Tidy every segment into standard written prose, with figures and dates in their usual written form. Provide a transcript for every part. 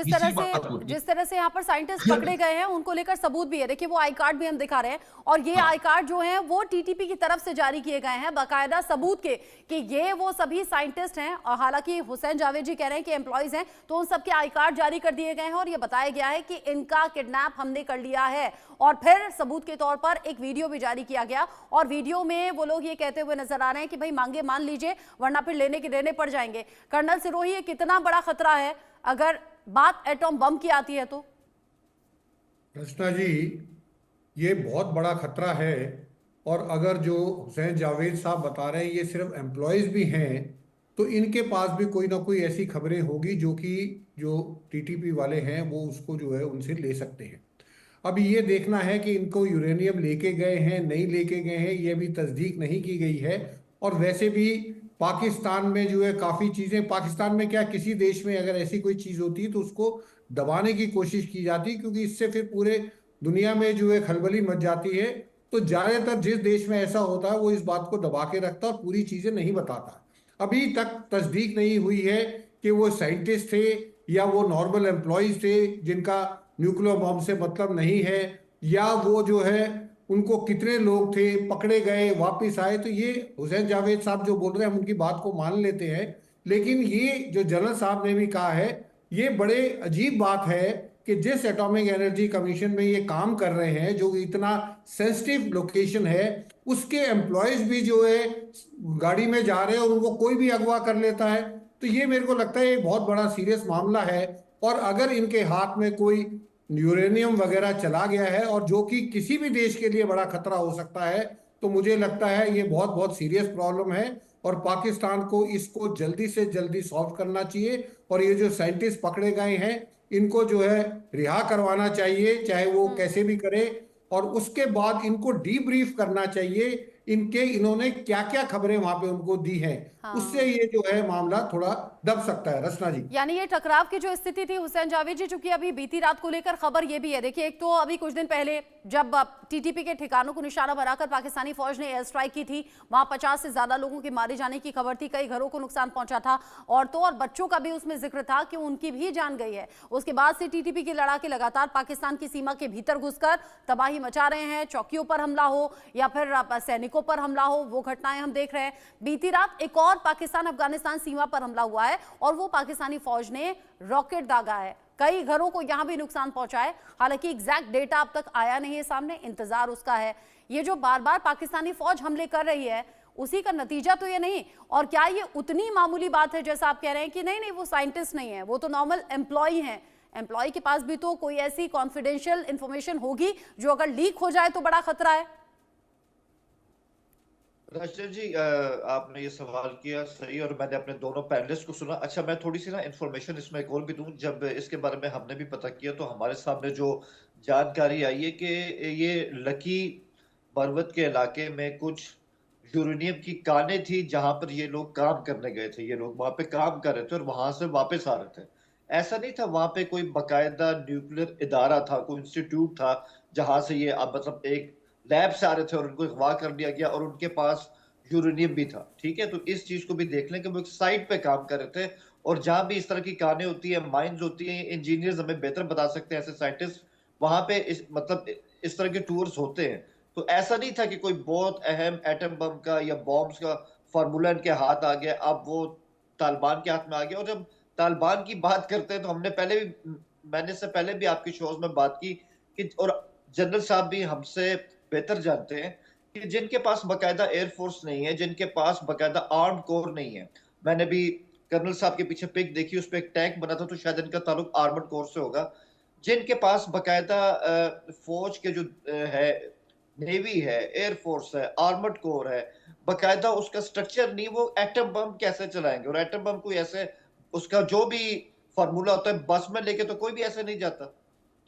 इसी से बात को लेके। जिस तरह से यहाँ पर साइंटिस्ट पकड़े गए हैं उनको लेकर सबूत भी है। देखिए वो आई कार्ड भी हम दिखा रहे हैं और ये आई कार्ड जो है वो टीटीपी की तरफ से जारी किए गए हैं बाकायदा सबूत के कि ये वो सभी साइंटिस्ट हैं। और हालांकि हुसैन जावेद जी कह रहे हैं कि एम्प्लॉइज हैं, तो उन सबके आई कार्ड जारी कर दिए गए हैं और ये बताया गया है कि इनका किडनैप हमने कर लिया है। और फिर सबूत के तौर पर एक वीडियो भी जारी किया गया और वीडियो में वो लोग ये कहते हुए नजर आ रहे हैं कि भाई मांगे मान लीजिए वरना फिर लेने के देने पड़ जाएंगे। कर्नल सिरोही, ये कितना बड़ा खतरा है अगर बात एटॉम बम की आती है तो? रचना जी, ये बहुत बड़ा खतरा है। और अगर जो हुसैन जावेद साहब बता रहे हैं ये सिर्फ एम्प्लॉयज भी हैं, तो इनके पास भी कोई ना कोई ऐसी खबरें होगी जो कि जो टीटीपी वाले हैं वो उसको जो है उनसे ले सकते हैं। अब ये देखना है कि इनको यूरेनियम लेके गए हैं नहीं लेके गए हैं, ये भी तस्दीक नहीं की गई है। और वैसे भी पाकिस्तान में जो है काफ़ी चीज़ें, पाकिस्तान में क्या किसी देश में अगर ऐसी कोई चीज़ होती है तो उसको दबाने की कोशिश की जाती है, क्योंकि इससे फिर पूरे दुनिया में जो है खलबली मच जाती है। तो ज़्यादातर जिस देश में ऐसा होता है वो इस बात को दबा के रखता है और पूरी चीज़ें नहीं बताता। अभी तक तस्दीक नहीं हुई है कि वो साइंटिस्ट थे या वो नॉर्मल एम्प्लॉयज थे जिनका न्यूक्लियर बॉम्ब से मतलब नहीं है, या वो जो है उनको कितने लोग थे पकड़े गए वापस आए। तो ये हुसैन जावेद साहब जो बोल रहे हैं हम उनकी बात को मान लेते हैं, लेकिन ये जो जनरल साहब ने भी कहा है ये बड़े अजीब बात है कि जिस एटॉमिक एनर्जी कमीशन में ये काम कर रहे हैं जो इतना सेंसिटिव लोकेशन है, उसके एम्प्लॉयज भी जो है गाड़ी में जा रहे हैं और उनको कोई भी अगवा कर लेता है। तो ये मेरे को लगता है एक बहुत बड़ा सीरियस मामला है। और अगर इनके हाथ में कोई यूरेनियम वगैरह चला गया है और जो कि किसी भी देश के लिए बड़ा खतरा हो सकता है, तो मुझे लगता है ये बहुत बहुत सीरियस प्रॉब्लम है और पाकिस्तान को इसको जल्दी से जल्दी सॉल्व करना चाहिए। और ये जो साइंटिस्ट पकड़े गए हैं इनको जो है रिहा करवाना चाहिए, चाहे वो कैसे भी करे। और उसके बाद इनको डीब्रीफ करना चाहिए इनके इन्होंने क्या क्या खबरें वहां पे उनको दी हैं। उससे हाँ, ये जो है मामला थोड़ा दब सकता है। रचना जी, यानी ये टकराव की जो स्थिति थी हुसैन जावेद जी, चूंकि अभी बीती रात को लेकर खबर ये भी है। देखिए एक तो अभी कुछ दिन पहले जब टीटीपी के ठिकानों को निशाना बनाकर पाकिस्तानी फौज ने एयर स्ट्राइक की थी, वहां 50 से ज्यादा लोगों के मारे जाने की खबर थी, कई घरों को नुकसान पहुंचा था, औरतों और बच्चों का भी उसमें जिक्र था कि उनकी भी जान गई है। उसके बाद से टीटीपी के लड़ाके लगातार पाकिस्तान की सीमा के भीतर घुसकर तबाही मचा रहे हैं, चौकियों पर हमला हो या फिर सैनिकों पर हमला हो, वो घटनाएं हम देख रहे हैं। बीती रात एक और पाकिस्तान अफगानिस्तान सीमा पर हमला हुआ है और वो पाकिस्तानी फौज ने रॉकेट दागा है, कई घरों को यहां भी नुकसान पहुंचा है। हालांकि एग्जैक्ट डेटा अब तक आया नहीं है सामने, इंतजार उसका है। ये जो बार बार पाकिस्तानी फौज हमले कर रही है उसी का नतीजा तो ये नहीं। और क्या ये उतनी मामूली बात है जैसा आप कह रहे हैं कि नहीं नहीं वो साइंटिस्ट नहीं है, वो तो नॉर्मल एम्प्लॉय हैं। एम्प्लॉय के पास भी तो कोई ऐसी कॉन्फिडेंशियल इंफॉर्मेशन होगी जो अगर लीक हो जाए तो बड़ा खतरा है। राशिद जी, आपने ये सवाल किया सही और मैंने अपने दोनों पैनलिस्ट को सुना। अच्छा, मैं थोड़ी सी ना इंफॉर्मेशन इसमें एक और भी दूं। जब इसके बारे में हमने भी पता किया तो हमारे सामने जो जानकारी आई है कि ये लकी पर्वत के इलाके में कुछ यूरेनियम की कानें थी जहां पर ये लोग काम करने गए थे। ये लोग वहां पे काम कर रहे थे और वहां से वापस आ रहे थे। ऐसा नहीं था वहां पे कोई बकायदा न्यूक्लियर इदारा था, कोई इंस्टीट्यूट था जहां से ये मतलब एक लैब से आ रहे थे और उनको अगवा कर लिया गया और उनके पास यूरेनियम भी था। ठीक है, तो इस चीज को भी देख लें कि वो एक साइट पे काम कर रहे थे। और जहां भी इस तरह की कानें होती है, माइंस होती है, इंजीनियर्स हमें बेहतर बता सकते हैं, ऐसे साइंटिस्ट वहां पे इस तरह के टूर्स होते हैं। तो ऐसा नहीं था कि कोई बहुत अहम एटम बम का या बॉम्ब्स का फार्मूला इनके हाथ आ गया, अब वो तालिबान के हाथ में आ गया। और जब तालिबान की बात करते हैं तो मैंने इससे पहले भी आपकी शोज में बात की कि, और जनरल साहब भी हमसे बेहतर जानते हैं कि जिनके पास बकायदा एयरफोर्स नहीं है, जिनके पास बकायदा आर्म कोर नहीं है। मैंने भी कर्नल साहब के पीछे पिक देखी, उस पर एक टैंक बना था, तो शायद इनका ताल्लुक आर्मड कोर से होगा। जिनके पास बकायदा फौज के जो है, नेवी है, एयरफोर्स है, आर्मड कोर है, बकायदा उसका स्ट्रक्चर नहीं, वो एटम बम कैसे चलाएंगे? और एटम बम कोई ऐसे उसका जो भी फार्मूला होता है बस में लेके तो कोई भी ऐसे नहीं जाता।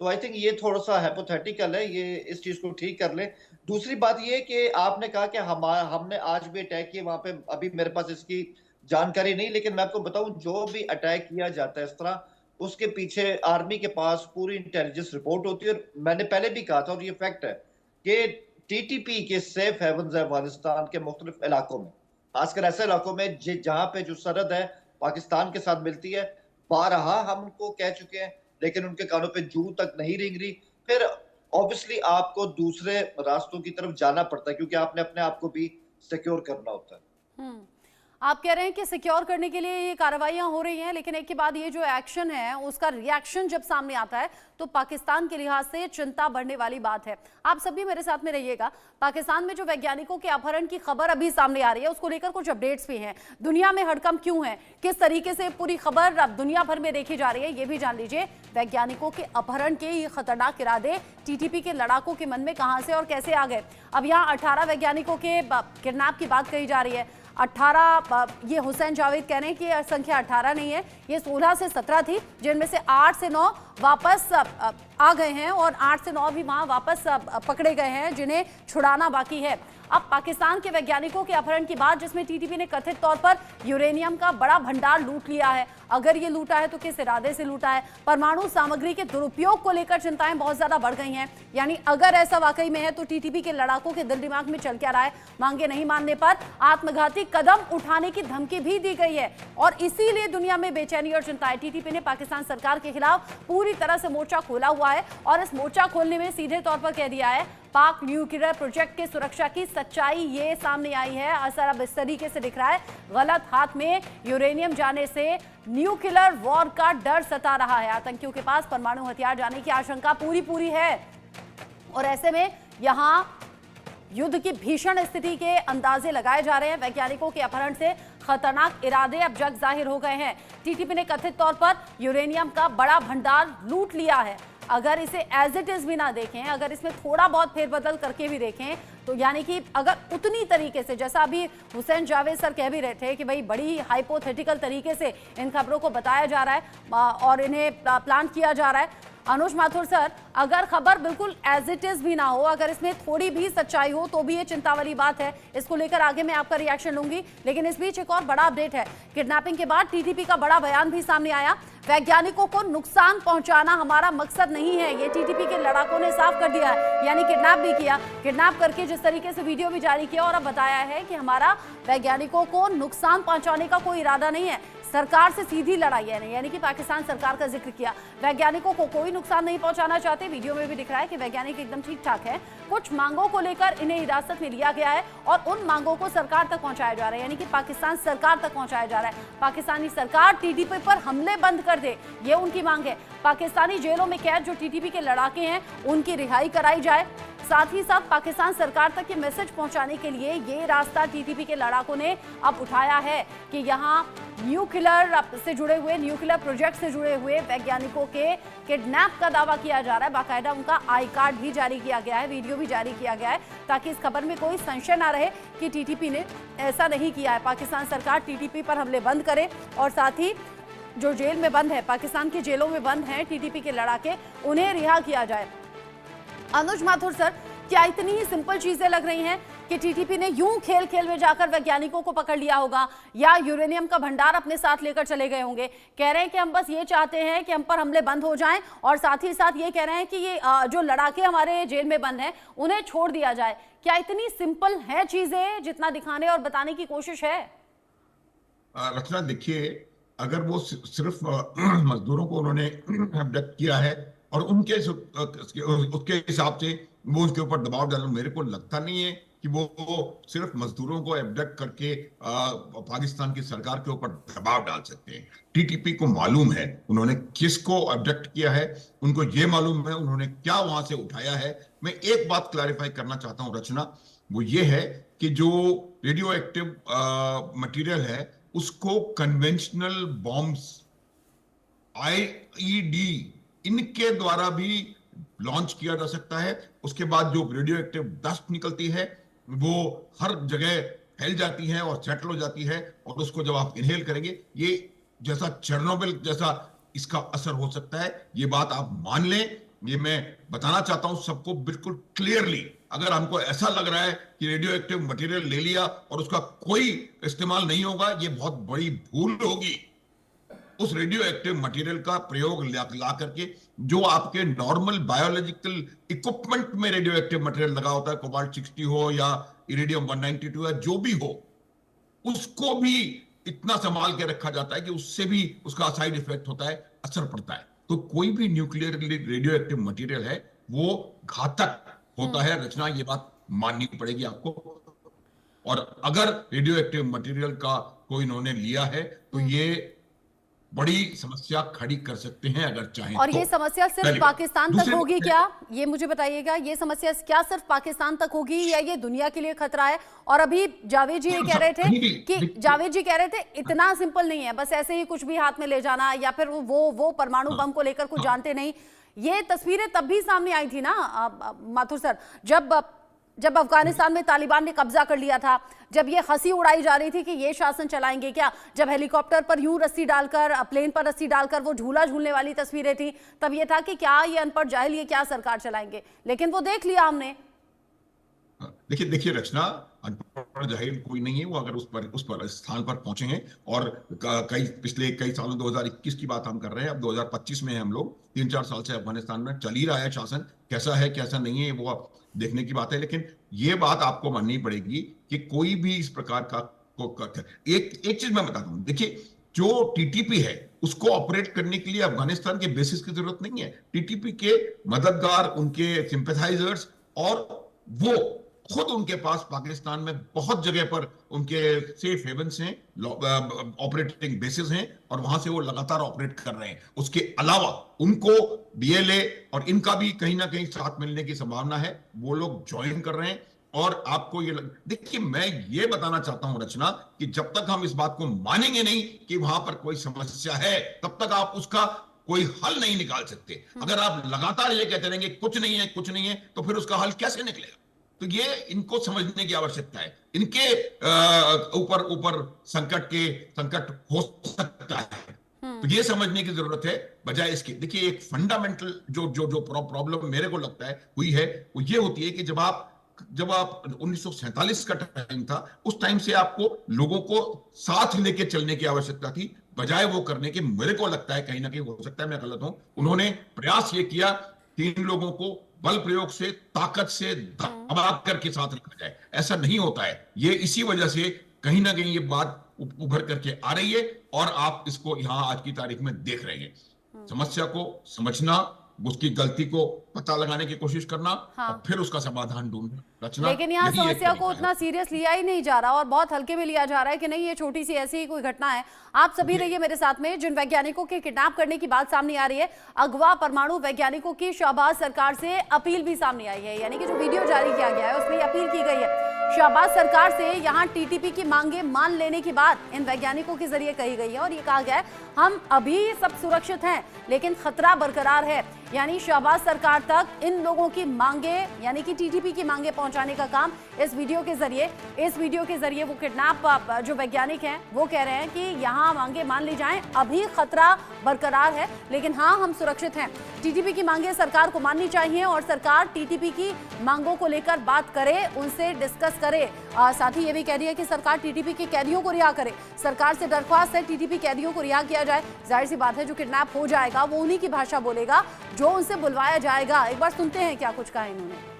तो आई थिंक ये थोड़ा सा हाइपोथेटिकल है, ये इस चीज को ठीक कर ले। दूसरी बात ये कि आपने कहा कि हमने आज भी अटैक किया वहां पे, अभी मेरे पास इसकी जानकारी नहीं, लेकिन मैं आपको बताऊं जो भी अटैक किया जाता है इस तरह, उसके पीछे आर्मी के पास पूरी इंटेलिजेंस रिपोर्ट होती है। और मैंने पहले भी कहा था और ये फैक्ट है कि टीटीपी के सेफ हेवंस है अफगानिस्तान के मुख्तलिफ इलाकों में, खासकर ऐसे इलाकों में जहां पे जो सरहद है पाकिस्तान के साथ मिलती है। बारहा हम उनको कह चुके हैं लेकिन उनके कानों पे जूं तक नहीं रेंग रही, फिर ऑब्वियसली आपको दूसरे रास्तों की तरफ जाना पड़ता है, क्योंकि आपने अपने आप को भी सिक्योर करना होता है। हम्म। आप कह रहे हैं कि सिक्योर करने के लिए ये कार्रवाइयां हो रही हैं, लेकिन एक के बाद ये जो एक्शन है उसका रिएक्शन जब सामने आता है तो पाकिस्तान के लिहाज से चिंता बढ़ने वाली बात है। आप सभी मेरे साथ में रहिएगा। पाकिस्तान में जो वैज्ञानिकों के अपहरण की खबर अभी सामने आ रही है उसको लेकर कुछ अपडेट्स भी हैं। दुनिया में हड़कंप क्यों है, किस तरीके से पूरी खबर अब दुनिया भर में देखी जा रही है, ये भी जान लीजिए। वैज्ञानिकों के अपहरण के ये खतरनाक इरादे टीटीपी के लड़ाकों के मन में कहां से और कैसे आ गए। अब यहाँ 18 वैज्ञानिकों के किडनैप की बात कही जा रही है। 18, ये हुसैन जावेद कह रहे हैं कि यह संख्या 18 नहीं है, ये 16 से 17 थी, जिनमें से 8 से 9 वापस आ गए हैं और 8 से 9 भी वहां वापस पकड़े गए हैं जिन्हें छुड़ाना बाकी है। अब पाकिस्तान के वैज्ञानिकों के अपहरण की बात, जिसमें टीटीपी ने कथित तौर पर यूरेनियम का बड़ा भंडार लूट लिया है। अगर ये लूटा है तो किस इरादे से लूटा है। परमाणु सामग्री के दुरुपयोग को लेकर चिंताएं बहुत ज्यादा बढ़ गई हैं। यानी अगर ऐसा वाकई में है तो टीटीपी के लड़ाकों के दिल दिमाग में चल क्या रहा है। मांगे नहीं मानने पर आत्मघाती कदम उठाने की धमकी भी दी गई है और इसीलिए दुनिया में बेचैनी और चिंता है। टीटीपी ने पाकिस्तान सरकार के खिलाफ पूरी तरह से मोर्चा खोला हुआ है और इस मोर्चा खोलने में सीधे तौर पर कह दिया है पाक न्यूक्लियर प्रोजेक्ट के सुरक्षा की सच्चाई ये सामने आई है। असर अब इस तरीके से दिख रहा है, गलत हाथ में यूरेनियम जाने से न्यूक्लियर वॉर का डर सता रहा है। आतंकियों के पास परमाणु हथियार जाने की आशंका पूरी है और ऐसे में यहां युद्ध की भीषण स्थिति के अंदाजे लगाए जा रहे हैं। वैज्ञानिकों के अपहरण से खतरनाक इरादे अब जग जाहिर हो गए हैं। टीटीपी ने कथित तौर पर यूरेनियम का बड़ा भंडार लूट लिया है। अगर इसे एज इट इज भी ना देखें, अगर इसमें थोड़ा बहुत फेरबदल करके भी देखें तो यानी कि अगर उतनी तरीके से, जैसा अभी हुसैन जावेद सर कह भी रहे थे कि भाई बड़ी हाइपोथेटिकल तरीके से इन खबरों को बताया जा रहा है और इन्हें प्लान किया जा रहा है। अनुज माथुर सर, अगर खबर बिल्कुल एज इट इज भी ना हो, अगर इसमें थोड़ी भी सच्चाई हो तो भी ये चिंता वाली बात है। इसको लेकर आगे मैं आपका रिएक्शन लूंगी, लेकिन इस बीच एक और बड़ा अपडेट है। किडनैपिंग के बाद टीटीपी का बड़ा बयान भी सामने आया। वैज्ञानिकों को नुकसान पहुंचाना हमारा मकसद नहीं है, ये टीटीपी के लड़ाकों ने साफ कर दिया है। यानी किडनैप भी किया, किडनैप करके जिस तरीके से वीडियो भी जारी किया और अब बताया है कि हमारा वैज्ञानिकों को नुकसान पहुंचाने का कोई इरादा नहीं है, सरकार से सीधी लड़ाई है। यानी कि पाकिस्तान सरकार का जिक्र किया, वैज्ञानिकों को कोई नुकसान नहीं पहुंचाना चाहते। वीडियो में भी दिख रहा है कि वैज्ञानिक एकदम ठीक ठाक है। कुछ मांगों को लेकर इन्हें हिरासत में लिया गया है और उन मांगों को सरकार तक पहुंचाया जा रहा है, यानी कि पाकिस्तान सरकार तक पहुंचाया जा रहा है। पाकिस्तानी सरकार टीटीपी पर हमले बंद कर दे, ये उनकी मांग है। पाकिस्तानी जेलों में कैद जो टीटीपी के लड़ाके हैं उनकी रिहाई कराई जाए। साथ ही साथ पाकिस्तान सरकार तक ये मैसेज पहुंचाने के लिए ये रास्ता टीटीपी के लड़ाकों ने अब उठाया है कि यहाँ न्यूक्लियर से जुड़े हुए, न्यूक्लियर प्रोजेक्ट से जुड़े हुए वैज्ञानिकों के किडनैप का दावा किया जा रहा है। बाकायदा उनका आई कार्ड भी जारी किया गया है, वीडियो भी जारी किया गया है, ताकि इस खबर में कोई संशय ना रहे कि टीटीपी ने ऐसा नहीं किया है। पाकिस्तान सरकार टीटीपी पर हमले बंद करे और साथ ही जो जेल में बंद है, पाकिस्तान की जेलों में बंद हैं टीटीपी के लड़ाके, उन्हें रिहा किया जाए। अनुज माथुर सर, क्या इतनी ही सिंपल चीजें लग रही हैं कि टीटीपी ने यूं खेल खेल में जाकर वैज्ञानिकों को पकड़ लिया होगा या यूरेनियम का भंडार अपने साथ लेकर चले गए होंगे? कह रहे हैं कि हम बस ये चाहते हैं कि हम पर हमले बंद हो जाएं और साथ ही साथ ये कह रहे हैं कि ये जो लड़ाके हमारे जेल में बंद हैं उन्हें छोड़ दिया जाए। क्या इतनी सिंपल है चीजें जितना दिखाने और बताने की कोशिश है? रचना, देखिए, अगर वो सिर्फ मजदूरों को उन्होंने अब्डक्ट किया है और उनके उसके हिसाब से वो उसके ऊपर दबाव डालना, मेरे को लगता नहीं है कि वो सिर्फ मजदूरों को अब्डक्ट करके पाकिस्तान की सरकार के ऊपर दबाव डाल सकते हैं। टीटीपी को मालूम है उन्होंने किसको अब्डक्ट किया है, उनको ये मालूम है उन्होंने क्या वहां से उठाया है। मैं एक बात क्लैरिफाई करना चाहता हूं रचना, वो ये है कि जो रेडियो एक्टिव मटेरियल है उसको कन्वेंशनल बॉम्ब्स, आईईडी, इनके द्वारा भी लॉन्च किया जा सकता है। उसके बाद जो रेडियो एक्टिव डस्ट निकलती है वो हर जगह फैल जाती है और सेटल हो जाती है और उसको जब आप इनहेल करेंगे, ये जैसा चेरनोबिल जैसा इसका असर हो सकता है। ये बात आप मान लें, ये मैं बताना चाहता हूं सबको बिल्कुल क्लियरली। अगर हमको ऐसा लग रहा है कि रेडियो एक्टिव मटेरियल ले लिया और उसका कोई इस्तेमाल नहीं होगा, ये बहुत बड़ी भूल होगी। उस रेडियो एक्टिव मटेरियल का प्रयोग ला करके जो आपके नॉर्मल बायोलॉजिकल इक्विपमेंट में रेडियो एक्टिव मटेरियल लगा होता है, कोबाल्ट 60 हो या इरिडियम 192 या जो भी हो, उसको भी इतना संभाल के रखा जाता है कि उससे भी उसका साइड इफेक्ट होता है, असर पड़ता है। तो कोई भी न्यूक्लियर रेडियो एक्टिव मटेरियल है वो घातक होता है। रचना, ये बात माननी पड़ेगी आपको। और अगर रेडियो एक्टिव मटेरियल का कोई इन्होंने लिया है तो ये बड़ी समस्या खड़ी कर सकते हैं अगर चाहें और तो। ये समस्या सिर्फ पाकिस्तान तक दूसरी होगी बात क्या? ये मुझे बताइएगा, ये समस्या क्या सिर्फ पाकिस्तान तक होगी या ये दुनिया के लिए खतरा है? और अभी जावेद जी ये कह रहे थे कि जावेद जी कह रहे थे इतना सिंपल नहीं है बस ऐसे ही कुछ भी हाथ में ले जाना, या फिर वो परमाणु बम को लेकर कुछ जानते नहीं। ये तस्वीरें तब भी सामने आई थी ना माथुर सर, जब अफगानिस्तान में तालिबान ने कब्जा कर लिया था, जब ये हंसी उड़ाई जा रही थी कि ये शासन चलाएंगे क्या, जब हेलीकॉप्टर पर यूं रस्सी डालकर, प्लेन पर रस्सी डालकर वो झूला झूलने वाली तस्वीरें थी, तब ये था कि क्या ये अनपढ़ जाहिल ये क्या सरकार चलाएंगे। लेकिन वो देख लिया हमने। देखिए रचना, अनपढ़ जाहिल कोई नहीं है। वो अगर उस पर स्थान पर पहुंचे हैं और पिछले कई सालों, 2021 की बात हम कर रहे हैं, अब 2025 में हम लोग 3-4 साल से अफगानिस्तान में चल ही रहा है शासन। कैसा है कैसा नहीं है वो देखने की बात है, लेकिन ये बात आपको माननी पड़ेगी कि कोई भी इस प्रकार का एक चीज मैं बताता हूं। देखिए, जो टीटीपी है उसको ऑपरेट करने के लिए अफगानिस्तान के बेसिस की जरूरत नहीं है। टीटीपी के मददगार, उनके सिंपैथाइजर्स, और वो खुद उनके पास पाकिस्तान में बहुत जगह पर उनके सेफ हेवन्स हैं, ऑपरेटिंग बेसिस हैं, और वहां से वो लगातार ऑपरेट कर रहे हैं। उसके अलावा उनको बीएलए और इनका भी कहीं ना कहीं साथ मिलने की संभावना है, वो लोग ज्वाइन कर रहे हैं। और आपको ये देखिए, मैं ये बताना चाहता हूं रचना कि जब तक हम इस बात को मानेंगे नहीं कि वहां पर कोई समस्या है, तब तक आप उसका कोई हल नहीं निकाल सकते। अगर आप लगातार ये कहते रहेंगे कुछ नहीं है कुछ नहीं है, तो फिर उसका हल कैसे निकलेगा? तो ये इनको समझने की आवश्यकता है। इनके ऊपर संकट हो सकता है, तो ये समझने की जरूरत है बजाय इसके। देखिए, एक फंडामेंटल जो प्रॉब्लम मेरे को लगता है हुई है, वो ये होती है कि जब आप 1947 का टाइम था, उस टाइम से आपको लोगों को साथ लेके चलने की आवश्यकता थी, बजाय वो करने के, मेरे को लगता है कहीं ना कहीं, हो सकता है मैं गलत हूं, उन्होंने प्रयास ये किया 3 लोगों को बल प्रयोग से, ताकत से दबा करके साथ रखा जाए। ऐसा नहीं होता है। ये इसी वजह से कहीं ना कहीं ये बात उभर करके आ रही है, और आप इसको यहां आज की तारीख में देख रहे हैं। समस्या को समझना, उसकी गलती को पता लगाने की कोशिश करना, और फिर उसका समाधान ढूंढना। रचना, लेकिन यहाँ समस्या को उतना सीरियस लिया ही नहीं जा रहा और बहुत हल्के में लिया जा रहा है कि नहीं ये छोटी सी ऐसी ही कोई घटना है। आप सभी रहिए मेरे साथ में। जिन वैज्ञानिकों के किडनैप करने की बात सामने आ रही है, अगवा परमाणु वैज्ञानिकों की शहबाज सरकार से अपील भी सामने आई है, यानी कि जो वीडियो जारी किया गया है उसमें अपील की गई है शहबाज सरकार से। यहाँ टीटीपी की मांगे मान लेने की बात इन वैज्ञानिकों के जरिए कही गई है, और ये कहा गया है हम अभी सब सुरक्षित हैं लेकिन खतरा बरकरार है। यानी शहबाज सरकार तक इन लोगों की मांगे, यानी कि टीटीपी की मांगे पहुंचाने का काम इस वीडियो के जरिए वो किडनैप जो वैज्ञानिक हैं वो कह रहे हैं कि यहाँ मांगे मान ली जाएं, अभी खतरा बरकरार है लेकिन हाँ हम सुरक्षित हैं। टीटीपी की मांगे सरकार को माननी चाहिए और सरकार टीटीपी की मांगों को लेकर बात करे, उनसे डिस्कस करे। साथ ही ये भी कह रही है कि सरकार टीटीपी के कैदियों को रिहा करे। सरकार से दरख्वास्त है टीटीपी कैदियों को रिहा किया जाए। जाहिर सी बात है जो किडनैप हो जाएगा वो उन्हीं की भाषा बोलेगा जो उनसे बुलवाया जाएगा। एक बार सुनते हैं क्या कुछ कहा इन्होंने।